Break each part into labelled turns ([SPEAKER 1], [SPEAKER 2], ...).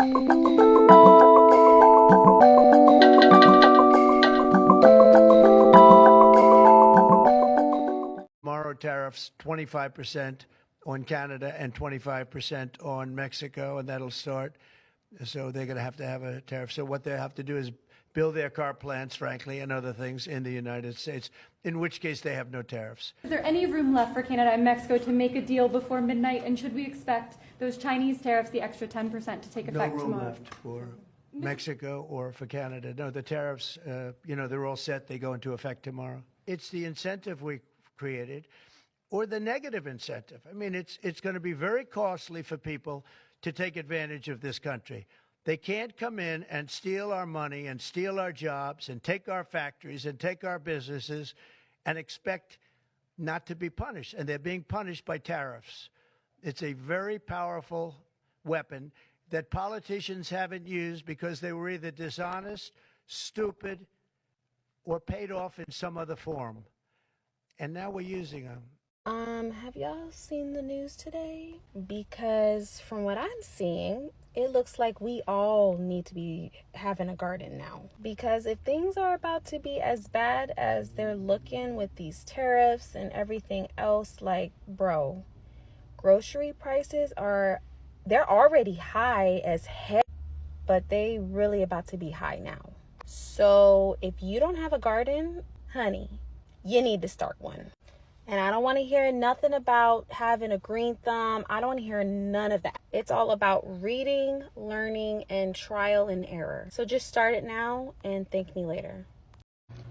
[SPEAKER 1] Tomorrow tariffs 25% on Canada and 25% on Mexico, and that'll start. So they're going to have a tariff. So what they have to do is build their car plants, frankly, and other things in the United States, in which case they have no tariffs.
[SPEAKER 2] Is there any room left for Canada and Mexico to make a deal before midnight? And should we expect those Chinese tariffs, the extra 10%, to take effect tomorrow?
[SPEAKER 1] No room left for Mexico or for Canada. No, the tariffs, they're all set. They go into effect tomorrow. It's the incentive we created, or the negative incentive. I mean, it's going to be very costly for people to take advantage of this country. They can't come in and steal our money and steal our jobs and take our factories and take our businesses and expect not to be punished. And they're being punished by tariffs. It's a very powerful weapon that politicians haven't used because they were either dishonest, stupid, or paid off in some other form. And now we're using them.
[SPEAKER 3] Have y'all seen the news today? Because from what I'm seeing, it looks like we all need to be having a garden now. Because if things are about to be as bad as they're looking with these tariffs and everything else, like, bro, grocery prices they're already high as heck, but they really about to be high now. So if you don't have a garden, honey, you need to start one. And I don't want to hear nothing about having a green thumb. I don't want to hear none of that. It's all about reading, learning, and trial and error. So just start it now and thank me later.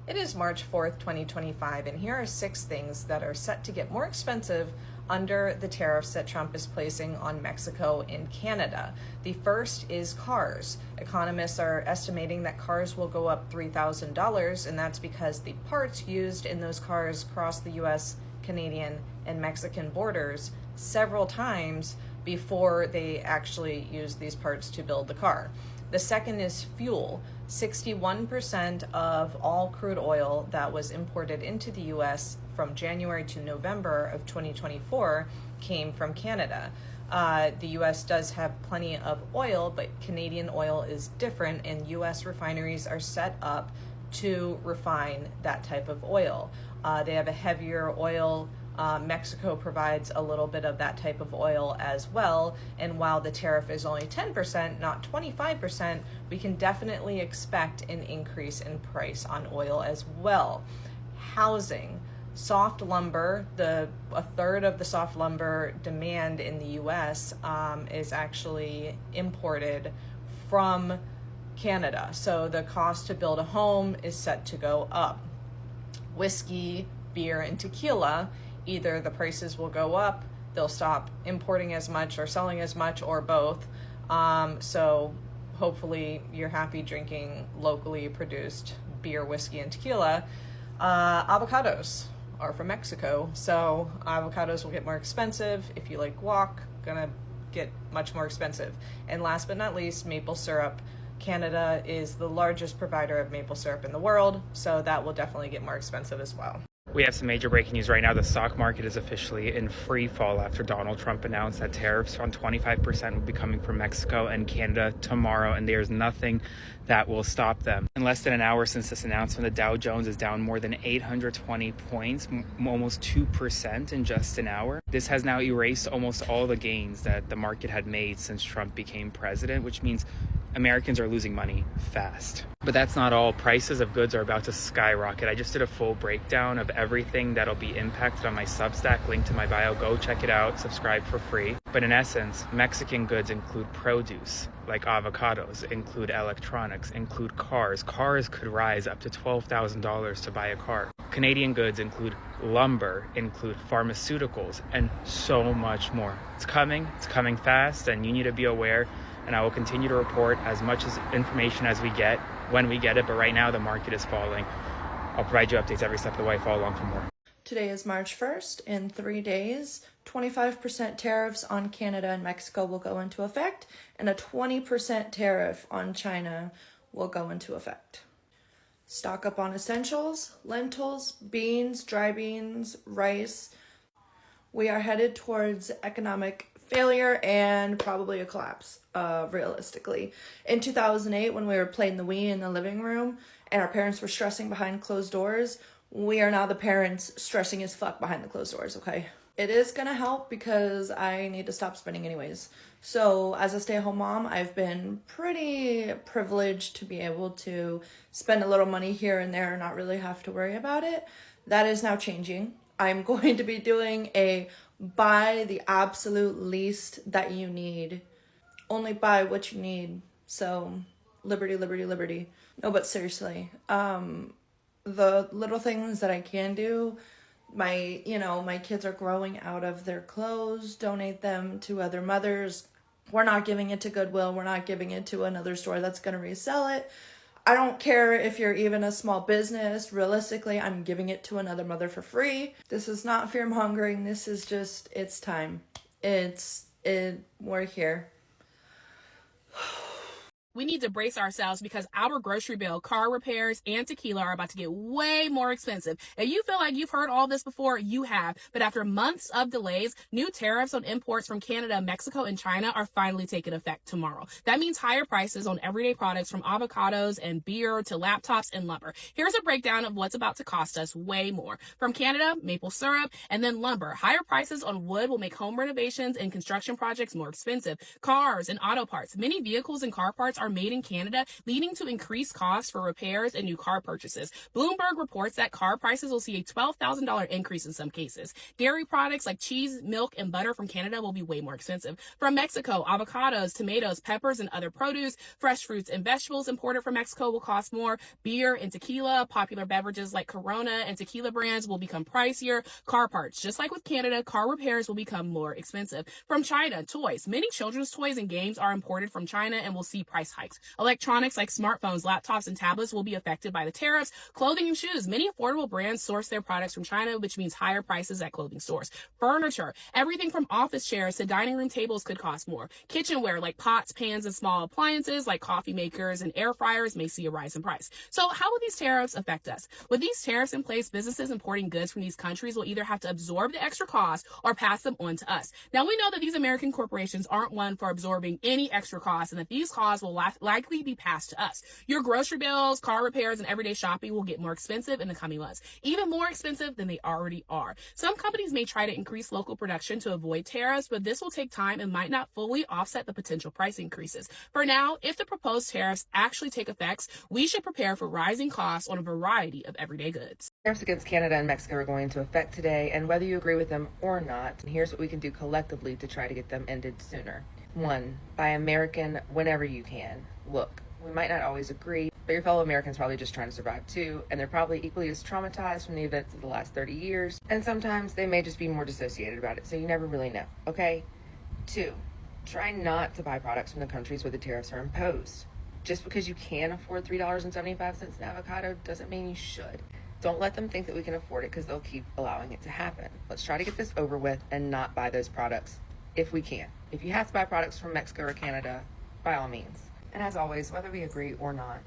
[SPEAKER 4] It is March 4th, 2025, and here are 6 things that are set to get more expensive under the tariffs that Trump is placing on Mexico and Canada. The first is cars. Economists are estimating that cars will go up $3,000, and that's because the parts used in those cars cross the U.S., Canadian, and Mexican borders several times before they actually use these parts to build the car. The second is fuel. 61% of all crude oil that was imported into the U.S. from January to November of 2024 came from Canada. The U.S. does have plenty of oil, but Canadian oil is different, and U.S. refineries are set up to refine that type of oil. They have a heavier oil. Mexico provides a little bit of that type of oil as well. And while the tariff is only 10%, not 25%, we can definitely expect an increase in price on oil as well. Housing. Soft lumber, a third of the soft lumber demand in the U.S. Is actually imported from Canada. So the cost to build a home is set to go up. Whiskey, beer, and tequila, either the prices will go up, they'll stop importing as much or selling as much, or both. So hopefully you're happy drinking locally produced beer, whiskey, and tequila. Avocados are from Mexico, so avocados will get more expensive. If you like guac, gonna get much more expensive. And last but not least, maple syrup. Canada is the largest provider of maple syrup in the world, so that will definitely get more expensive as well.
[SPEAKER 5] We have some major breaking news right now. The stock market is officially in free fall after Donald Trump announced that tariffs on 25% will be coming from Mexico and Canada tomorrow, and there's nothing that will stop them. In less than an hour since this announcement, the Dow Jones is down more than 820 points, almost 2% in just an hour. This has now erased almost all the gains that the market had made since Trump became president, which means Americans are losing money fast. But that's not all. Prices of goods are about to skyrocket. I just did a full breakdown of everything that'll be impacted on my Substack, link to my bio. Go check it out, subscribe for free. But in essence, Mexican goods include produce, like avocados, include electronics, include cars. Cars could rise up to $12,000 to buy a car. Canadian goods include lumber, include pharmaceuticals, and so much more. It's coming fast, and you need to be aware. And I will continue to report as much information as we get, when we get it. But right now, the market is falling. I'll provide you updates every step of the way. Follow along for more.
[SPEAKER 6] Today is March 1st. In 3 days, 25% tariffs on Canada and Mexico will go into effect, and a 20% tariff on China will go into effect. Stock up on essentials, lentils, beans, dry beans, rice. We are headed towards economic failure and probably a collapse, realistically. In 2008, when we were playing the Wii in the living room and our parents were stressing behind closed doors, we are now the parents stressing as fuck behind the closed doors, okay? It is gonna help because I need to stop spending anyways. So as a stay-at-home mom, I've been pretty privileged to be able to spend a little money here and there and not really have to worry about it. That is now changing. I'm going to be doing a buy the absolute least that you need. Only buy what you need. So liberty, liberty, liberty. No, but seriously, the little things that I can do, my kids are growing out of their clothes, donate them to other mothers. We're not giving it to Goodwill. We're not giving it to another store that's going to resell it. I don't care if you're even a small business. Realistically, I'm giving it to another mother for free. This is not fear-mongering. This is just, it's time. We're here.
[SPEAKER 7] We need to brace ourselves because our grocery bill, car repairs, and tequila are about to get way more expensive. And you feel like you've heard all this before, you have. But after months of delays, new tariffs on imports from Canada, Mexico, and China are finally taking effect tomorrow. That means higher prices on everyday products from avocados and beer to laptops and lumber. Here's a breakdown of what's about to cost us way more. From Canada, maple syrup, and then lumber. Higher prices on wood will make home renovations and construction projects more expensive. Cars and auto parts. Many vehicles and car parts are made in Canada, leading to increased costs for repairs and new car purchases. Bloomberg reports that car prices will see a $12,000 increase in some cases. Dairy products like cheese, milk, and butter from Canada will be way more expensive. From Mexico, avocados, tomatoes, peppers, and other produce, fresh fruits and vegetables imported from Mexico will cost more. Beer and tequila, popular beverages like Corona and tequila brands will become pricier. Car parts, just like with Canada, car repairs will become more expensive. From China, toys. Many children's toys and games are imported from China and will see price hikes. Electronics like smartphones, laptops, and tablets will be affected by the tariffs. Clothing and shoes. Many affordable brands source their products from China, which means higher prices at clothing stores. Furniture. Everything from office chairs to dining room tables could cost more. Kitchenware like pots, pans, and small appliances like coffee makers and air fryers may see a rise in price. So how will these tariffs affect us? With these tariffs in place, businesses importing goods from these countries will either have to absorb the extra cost or pass them on to us. Now, we know that these American corporations aren't one for absorbing any extra costs and that these costs will likely be passed to us. Your grocery bills, car repairs, and everyday shopping will get more expensive in the coming months, even more expensive than they already are. Some companies may try to increase local production to avoid tariffs, but this will take time and might not fully offset the potential price increases. For now, if the proposed tariffs actually take effect, we should prepare for rising costs on a variety of everyday goods.
[SPEAKER 8] Tariffs against Canada and Mexico are going into effect today, and whether you agree with them or not, here's what we can do collectively to try to get them ended sooner. 1. Buy American whenever you can. Look, we might not always agree, but your fellow Americans probably just trying to survive too, and they're probably equally as traumatized from the events of the last 30 years, and sometimes they may just be more dissociated about it, so you never really know, okay? 2. Try not to buy products from the countries where the tariffs are imposed. Just because you can afford $3.75 an avocado doesn't mean you should. Don't let them think that we can afford it because they'll keep allowing it to happen. Let's try to get this over with and not buy those products if we can. If you have to buy products from Mexico or Canada, by all means. And as always, whether we agree or not,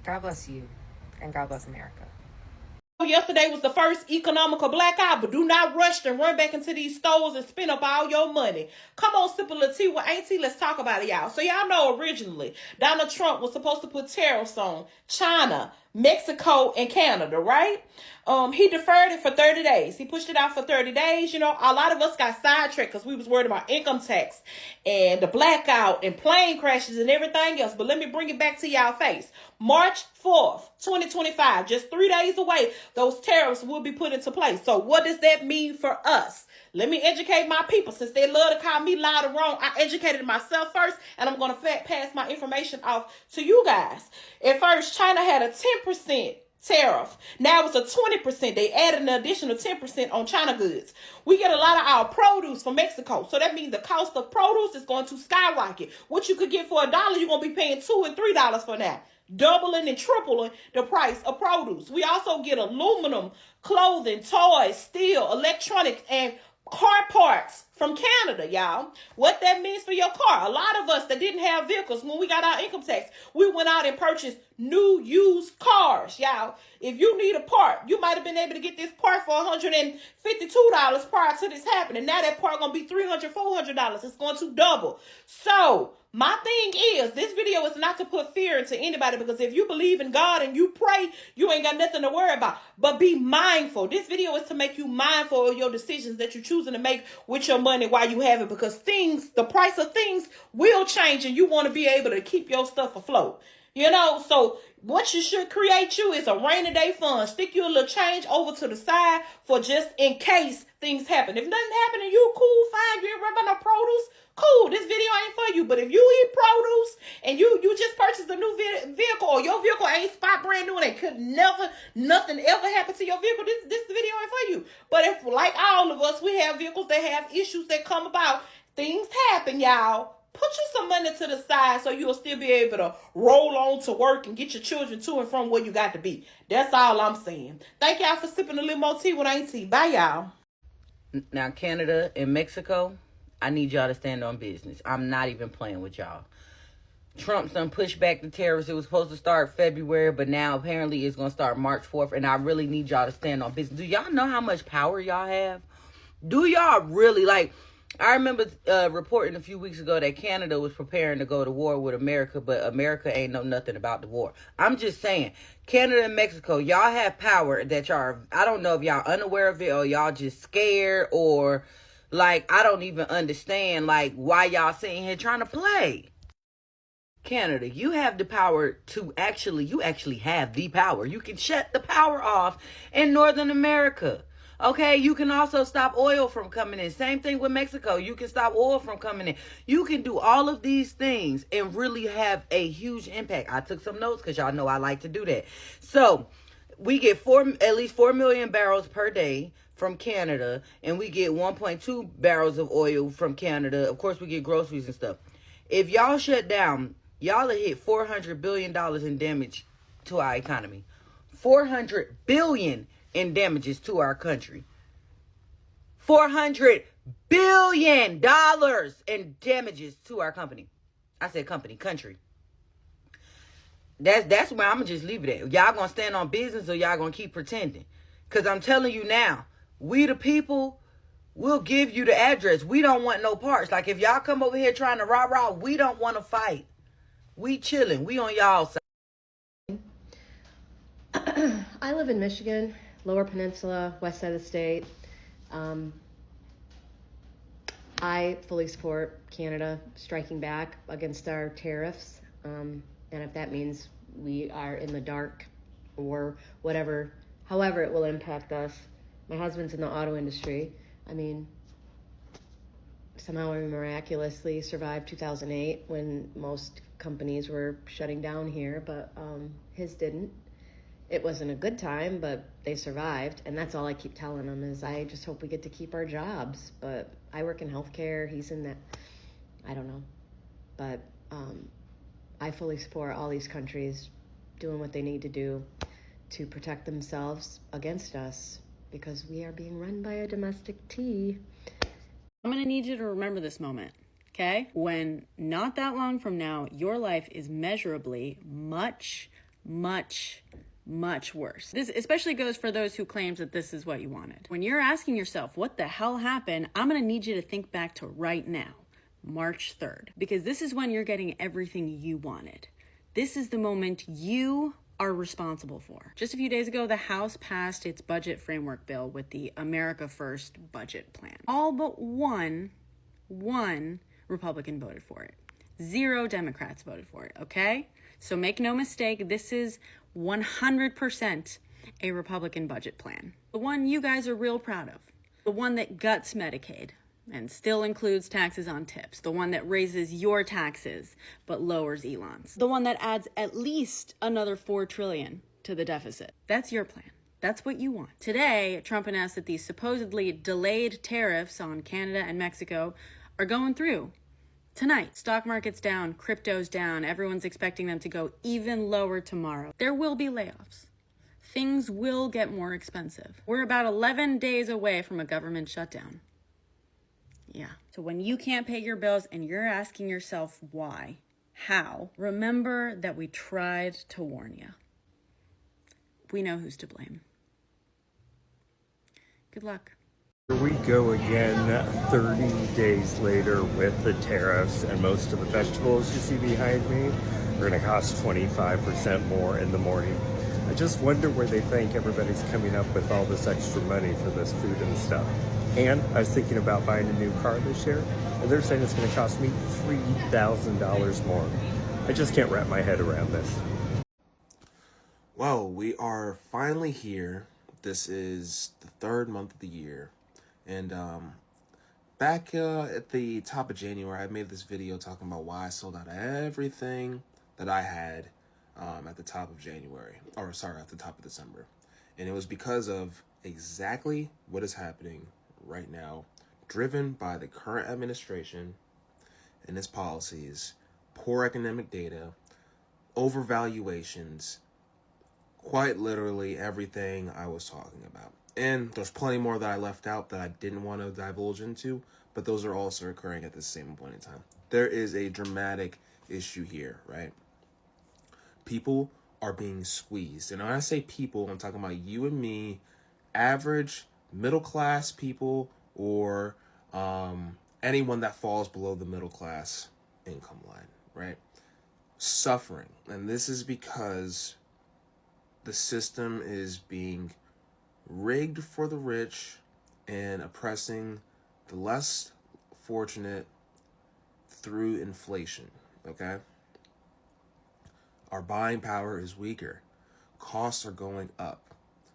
[SPEAKER 8] God bless you and God bless America.
[SPEAKER 9] Yesterday was the first economical blackout, but do not rush and run back into these stores and spend up all your money. Come on, sip a little tea with Auntie. Let's talk about it, y'all. So y'all know originally Donald Trump was supposed to put tariffs on China, Mexico, and Canada, right? He deferred it for 30 days. He pushed it out for 30 days. You know, a lot of us got sidetracked because we was worried about income tax and the blackout and plane crashes and everything else. But let me bring it back to y'all face. March 4th, 2025, just 3 days away, those tariffs will be put into place. So what does that mean for us? Let me educate my people. Since they love to call me loud and wrong, I educated myself first, and I'm going to pass my information off to you guys. At first, China had a 10% tariff. Now it's a 20%. They added an additional 10% on China goods. We get a lot of our produce from Mexico. So that means the cost of produce is going to skyrocket. What you could get for $1, you're going to be paying $2 and $3 for now. Doubling and tripling the price of produce. We also get aluminum, clothing, toys, steel, electronics, and car parts from Canada, y'all. What that means for your car. A lot of us that didn't have vehicles, when we got our income tax, we went out and purchased new used cars, y'all. If you need a part, you might have been able to get this part for $152 prior to this happening. Now that part gonna be $300, $400. It's going to double. So my thing is, this video is not to put fear into anybody, because if you believe in God and you pray, you ain't got nothing to worry about. But be mindful. This video is to make you mindful of your decisions that you're choosing to make with your money while you have it, because the price of things will change, and you want to be able to keep your stuff afloat. You know, so what you should create you is a rainy day fund. Stick you a little change over to the side for just in case things happen. If nothing happened and you cool, fine, you ain't running no produce, cool, this video ain't for you. But if you eat produce and you just purchased a new vehicle, or your vehicle ain't spot brand new and it could nothing ever happen to your vehicle, this video ain't for you. But if, like all of us, we have vehicles that have issues that come about, things happen, y'all. Put you some money to the side so you'll still be able to roll on to work and get your children to and from where you got to be. That's all I'm saying. Thank y'all for sipping a little more tea with Auntie. Bye, y'all.
[SPEAKER 10] Now, Canada and Mexico, I need y'all to stand on business. I'm not even playing with y'all. Trump's done pushed back the tariffs. It was supposed to start February, but now apparently it's going to start March 4th. And I really need y'all to stand on business. Do y'all know how much power y'all have? Do y'all really, like... I remember reporting a few weeks ago that Canada was preparing to go to war with America, but America ain't know nothing about the war. I'm just saying, Canada and Mexico, y'all have power that y'all, I don't know if y'all unaware of it or y'all just scared, or like, I don't even understand like why y'all sitting here trying to play. Canada, you have the power to you actually have the power. You can shut the power off in Northern America. Okay, you can also stop oil from coming in. Same thing with Mexico. You can stop oil from coming in. You can do all of these things and really have a huge impact. I took some notes because y'all know I like to do that. So we get at least 4 million barrels per day from Canada, and we get 1.2 barrels of oil from Canada. Of course, we get groceries and stuff. If y'all shut down, y'all will hit $400 billion in damage to our economy. $400 billion in damages to our country. $400 billion in damages to our company. I said country. That's where I'm gonna just leave it at. Y'all gonna stand on business, or y'all gonna keep pretending? Because I'm telling you now, we the people will give you the address. We don't want no parts. Like if y'all come over here trying to rah, we don't want to fight. We chilling. We on y'all side.
[SPEAKER 11] I live in Michigan, Lower Peninsula, west side of the state. I fully support Canada striking back against our tariffs. And if that means we are in the dark or whatever, however it will impact us. My husband's in the auto industry. I mean, somehow we miraculously survived 2008 when most companies were shutting down here, but his didn't. It wasn't a good time, but they survived, and that's all I keep telling them is I just hope we get to keep our jobs. But I work in healthcare, he's in that, I don't know. But I fully support all these countries doing what they need to do to protect themselves against us, because we are being run by a domestic T.
[SPEAKER 12] I'm gonna need you to remember this moment, okay? When not that long from now, your life is measurably much worse. This especially goes for those who claims that this is what you wanted. When you're asking yourself, what the hell happened? I'm gonna need you to think back to right now, March 3rd, because this is when you're getting everything you wanted. This is the moment you are responsible for. Just a few days ago, the House passed its budget framework bill with the America First budget plan. All but one Republican voted for it. 0 Democrats voted for it, okay? So make no mistake, this is 100% a Republican budget plan. The one you guys are real proud of. The one that guts Medicaid and still includes taxes on tips. The one that raises your taxes but lowers Elon's. The one that adds at least another $4 trillion to the deficit. That's your plan. That's what you want. Today, Trump announced that these supposedly delayed tariffs on Canada and Mexico are going through. Tonight, stock market's down, crypto's down, everyone's expecting them to go even lower tomorrow. There will be layoffs. Things will get more expensive. We're about 11 days away from a government shutdown. Yeah. So when you can't pay your bills and you're asking yourself why, how, remember that we tried to warn you. We know who's to blame. Good luck.
[SPEAKER 13] Here we go again 30 days later with the tariffs, and most of the vegetables you see behind me are going to cost 25% more in the morning. I just wonder where they think everybody's coming up with all this extra money for this food and stuff. And I was thinking about buying a new car this year, and they're saying it's going to cost me $3,000 more. I just can't wrap my head around this.
[SPEAKER 14] Well, we are finally here. This is the third month of the year. And back at the top of January, I made this video talking about why I sold out everything that I had at the top of January. Or sorry, at the top of December. And it was because of exactly what is happening right now, driven by the current administration and its policies, poor economic data, overvaluations, quite literally everything I was talking about. And there's plenty more that I left out that I didn't want to divulge into, but those are also occurring at the same point in time. There is a dramatic issue here, right? People are being squeezed. And when I say people, I'm talking about you and me, average middle class people, or anyone that falls below the middle class income line, right? Suffering. And this is because the system is being rigged for the rich and oppressing the less fortunate through inflation, okay? Our buying power is weaker. Costs are going up.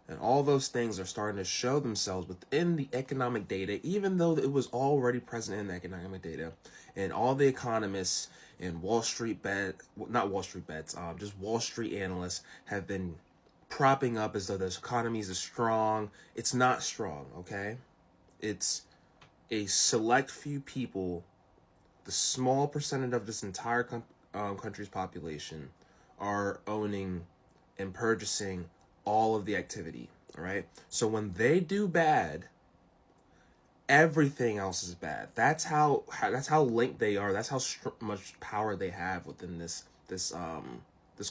[SPEAKER 14] And all those things are starting to show themselves within the economic data, even though it was already present in the economic data. And all the economists and Wall Street just Wall Street analysts have been propping up as though the economy is strong. It's not strong, okay? It's a select few people, the small percentage of this entire country's population, are owning and purchasing all of the activity, all right? So when they do bad, everything else is bad. That's how linked they are. That's how much power they have within this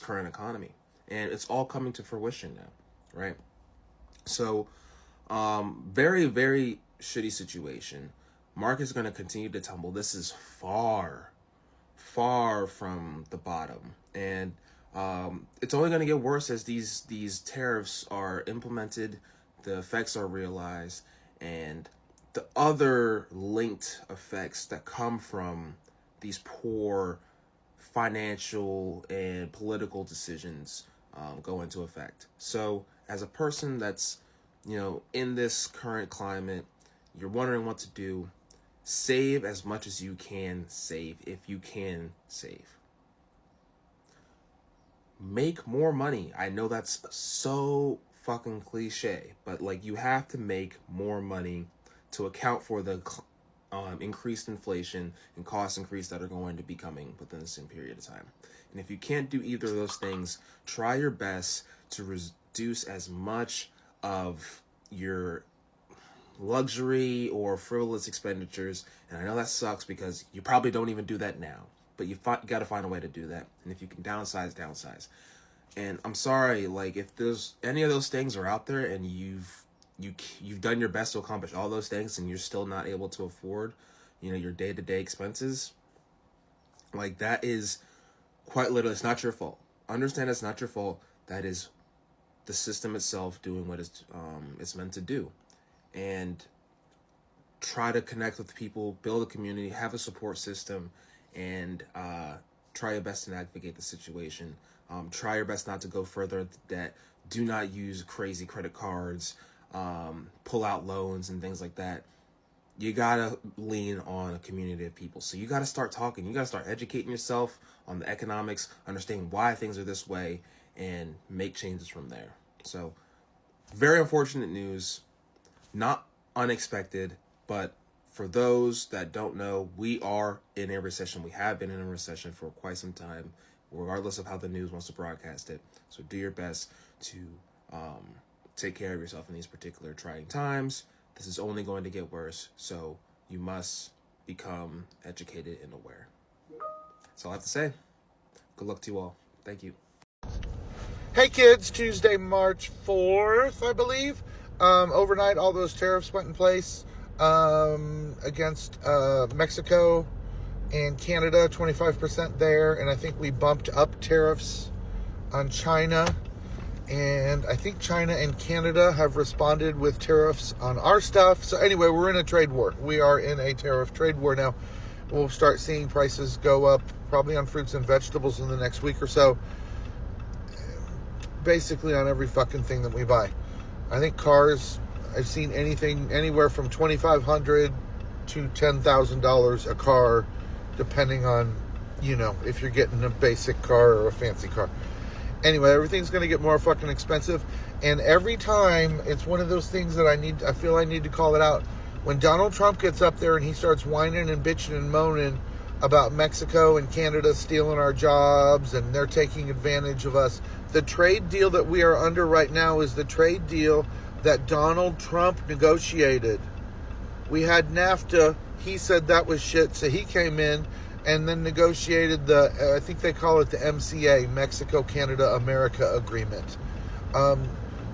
[SPEAKER 14] current economy. And it's all coming to fruition now, right? So, very, very shitty situation. Market's going to continue to tumble. This is far, far from the bottom. And it's only going to get worse as these tariffs are implemented, the effects are realized, and the other linked effects that come from these poor financial and political decisions go into effect. So as a person that's, in this current climate, you're wondering what to do, save as much as you can save, if you can save. Make more money. I know that's so fucking cliche, but you have to make more money to account for the increased inflation and cost increase that are going to be coming within the same period of time. And if you can't do either of those things, try your best to reduce as much of your luxury or frivolous expenditures. And I know that sucks because you probably don't even do that now, but you got to find a way to do that. And if you can downsize. And I'm sorry, if there's any of those things are out there and you've done your best to accomplish all those things and you're still not able to afford, your day-to-day expenses, that is quite literally, it's not your fault. Understand it's not your fault. That is the system itself doing what it's meant to do. And try to connect with people, build a community, have a support system, and try your best to navigate the situation. Try your best not to go further into debt. Do not use crazy credit cards, pull out loans and things like that. You gotta lean on a community of people. So you gotta start talking. You gotta start educating yourself on the economics, understanding why things are this way, and make changes from there. So, very unfortunate news. Not unexpected, but for those that don't know, we are in a recession. We have been in a recession for quite some time, regardless of how the news wants to broadcast it. So do your best to take care of yourself in these particular trying times. This is only going to get worse, so you must become educated and aware. That's all I have to say. Good luck to you all. Thank you.
[SPEAKER 15] Hey kids, Tuesday, March 4th, I believe. Overnight, all those tariffs went in place against Mexico and Canada, 25% there. And I think we bumped up tariffs on China. And I think China and Canada have responded with tariffs on our stuff. So anyway, we're in a trade war. We are in a tariff trade war now. We'll start seeing prices go up probably on fruits and vegetables in the next week or so. Basically on every fucking thing that we buy. I think cars, I've seen anything anywhere from $2,500 to $10,000 a car, depending on, if you're getting a basic car or a fancy car. Anyway, everything's going to get more fucking expensive. And every time, it's one of those things that I feel I need to call it out. When Donald Trump gets up there and he starts whining and bitching and moaning about Mexico and Canada stealing our jobs and they're taking advantage of us. The trade deal that we are under right now is the trade deal that Donald Trump negotiated. We had NAFTA. He said that was shit, so he came in and then negotiated I think they call it the MCA, Mexico, Canada, America Agreement.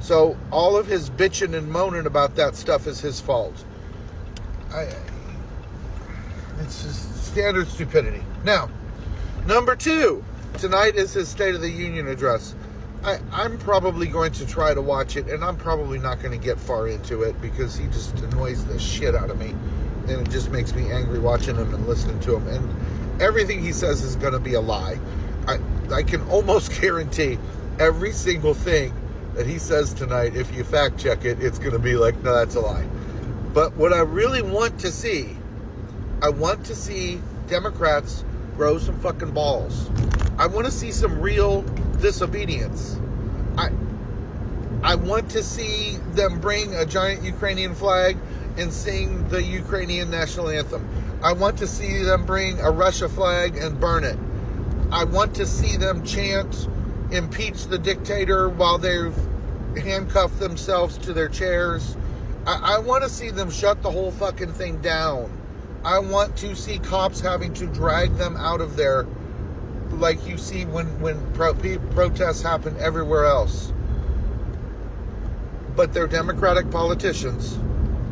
[SPEAKER 15] So all of his bitching and moaning about that stuff is his fault. It's just standard stupidity. Now, number 2, tonight is his State of the Union address. I'm probably going to try to watch it, and I'm probably not going to get far into it because he just annoys the shit out of me, and it just makes me angry watching him and listening to him. And everything he says is going to be a lie. I can almost guarantee every single thing that he says tonight, if you fact check it, it's going to be like, no, that's a lie. But what I really want to see, I want to see Democrats grow some fucking balls. I want to see some real disobedience. I want to see them bring a giant Ukrainian flag and sing the Ukrainian national anthem. I want to see them bring a Russia flag and burn it. I want to see them chant, impeach the dictator while they've handcuffed themselves to their chairs. I want to see them shut the whole fucking thing down. I want to see cops having to drag them out of there like you see when protests happen everywhere else. But they're Democratic politicians,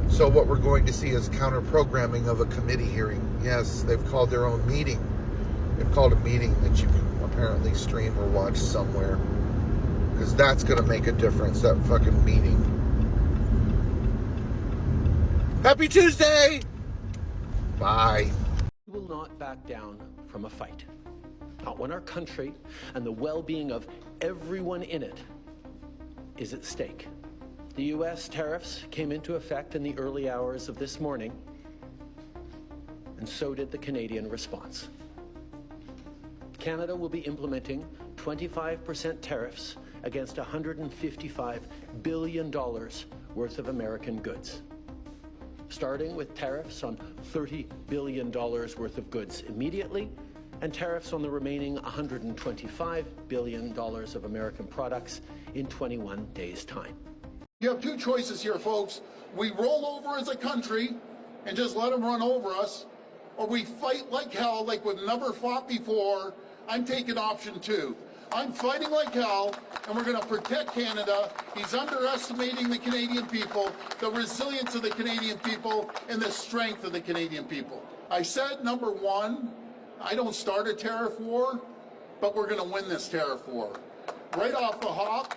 [SPEAKER 15] so what we're going to see is counter-programming of a committee hearing. Yes, they've called their own meeting. They've called a meeting that you can apparently stream or watch somewhere, because that's going to make a difference, that fucking meeting. Happy Tuesday! Bye.
[SPEAKER 16] We will not back down from a fight. Not when our country and the well-being of everyone in it is at stake. The U.S. tariffs came into effect in the early hours of this morning, and so did the Canadian response. Canada will be implementing 25% tariffs against $155 billion worth of American goods, starting with tariffs on $30 billion worth of goods immediately, and tariffs on the remaining $125 billion of American products in 21 days' time.
[SPEAKER 17] You have two choices here, folks. We roll over as a country and just let them run over us, or we fight like hell, like we've never fought before. I'm taking option 2. I'm fighting like hell, and we're going to protect Canada. He's underestimating the Canadian people, the resilience of the Canadian people, and the strength of the Canadian people. I said, number 1, I don't start a tariff war, but we're going to win this tariff war. Right off the hop,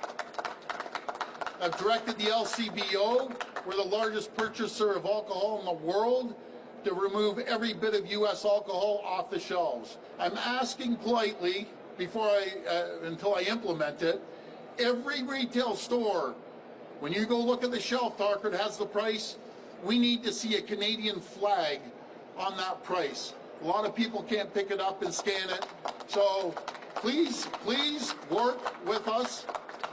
[SPEAKER 17] I've directed the LCBO, we're the largest purchaser of alcohol in the world, to remove every bit of U.S. alcohol off the shelves. I'm asking politely, until I implement it, every retail store, when you go look at the shelf talker that has the price, we need to see a Canadian flag on that price. A lot of people can't pick it up and scan it. So please work with us,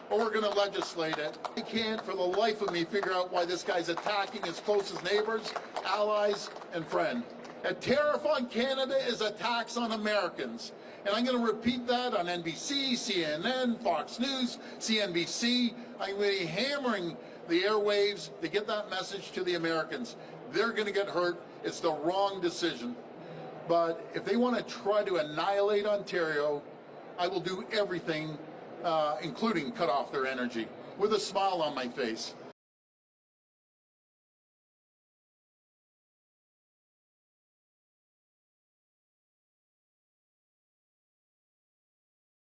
[SPEAKER 17] or we're going to legislate it. I can't for the life of me figure out why this guy's attacking his closest neighbors, allies, and friend. A tariff on Canada is a tax on Americans. And I'm going to repeat that on NBC, CNN, Fox News, CNBC. I'm going to be hammering the airwaves to get that message to the Americans. They're going to get hurt, It's the wrong decision. But if they want to try to annihilate Ontario, I will do everything, including cut off their energy, with a smile on my face.